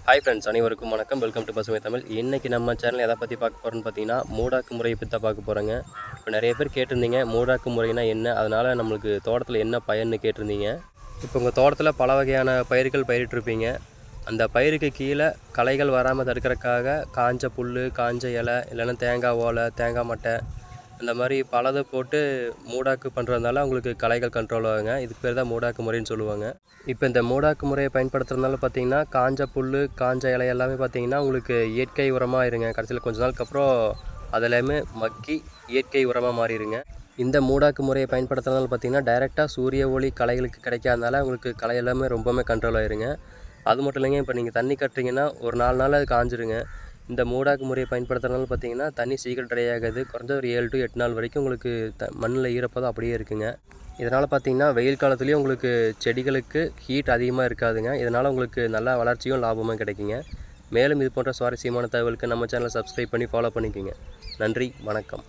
Hi friends, அனைவருக்கும் வணக்கம். Welcome to பசுமை தமிழ். இன்றைக்கி நம்ம சேனல் எதை பற்றி பார்க்க போகிறோன்னு பார்த்தீங்கன்னா, மூடாக்கு முறையை பற்றி தான் பார்க்க போகிறோங்க. இப்போ நிறைய பேர் கேட்டிருந்தீங்க, மூடாக்கு முறைனா என்ன, அதனால் நம்மளுக்கு தோட்டத்தில் என்ன பயன்னு கேட்டிருந்தீங்க. இப்போ உங்கள் தோட்டத்தில் பல வகையான பயிர்கள் பயிரிட்டிருப்பீங்க. அந்த பயிருக்கு கீழே களைகள் வராமல் தடுக்கிறதுக்காக காஞ்ச புல், காஞ்ச இலை, இல்லைன்னா தேங்காய் ஓலை, தேங்காய் மட்டை, அந்த மாதிரி பலதை போட்டு மூடாக்கு பண்ணுறதுனால உங்களுக்கு களைகள் கண்ட்ரோல் ஆகுங்க. இதுக்கு பேர் தான் மூடாக்கு முறைன்னு சொல்லுவாங்க. இப்போ இந்த மூடாக்கு முறையை பயன்படுத்துறதுனால பார்த்தீங்கன்னா, காஞ்ச புல், காஞ்ச இலை எல்லாமே பார்த்தீங்கன்னா உங்களுக்கு இயற்கை உரமாக ஆயிருங்க. கடைசியில் கொஞ்ச நாளுக்கு அப்புறம் அதெல்லாமே மக்கி இயற்கை உரமாக மாறிடுங்க. இந்த மூடாக்கு முறையை பயன்படுத்துறதுனால பார்த்தீங்கன்னா, டைரெக்டாக சூரிய ஒளி களைகளுக்கு கிடைக்காதனால உங்களுக்கு களை எல்லாமே ரொம்பவுமே கண்ட்ரோல் ஆயிருங்க. அது மட்டும் இல்லைங்க, இப்போ நீங்கள் தண்ணி கட்டுறீங்கன்னா ஒரு 4 நாள் அது காஞ்சிருங்க. இந்த மூடாக்கு முறையை பயன்படுத்துறதுனால பார்த்தீங்கன்னா, தண்ணி சீக்கிரம் ட்ரை ஆகாது. குறைஞ்ச ஒரு 7 to 8 நாள் வரைக்கும் உங்களுக்கு மண்ணில் ஈரப்பதம் அப்படியே இருக்குங்க. இதனால் பார்த்தீங்கன்னா, வெயில் காலத்துலேயும் உங்களுக்கு செடிகளுக்கு ஹீட் அதிகமாக இருக்காதுங்க. இதனால் உங்களுக்கு நல்ல வளர்ச்சியும் லாபமும் கிடைக்குங்க. மேலும் இது போன்ற சுவாரஸ்யமான தகவலுக்கு நம்ம சேனலை சப்ஸ்கிரைப் பண்ணி ஃபாலோ பண்ணிக்கோங்க. நன்றி, வணக்கம்.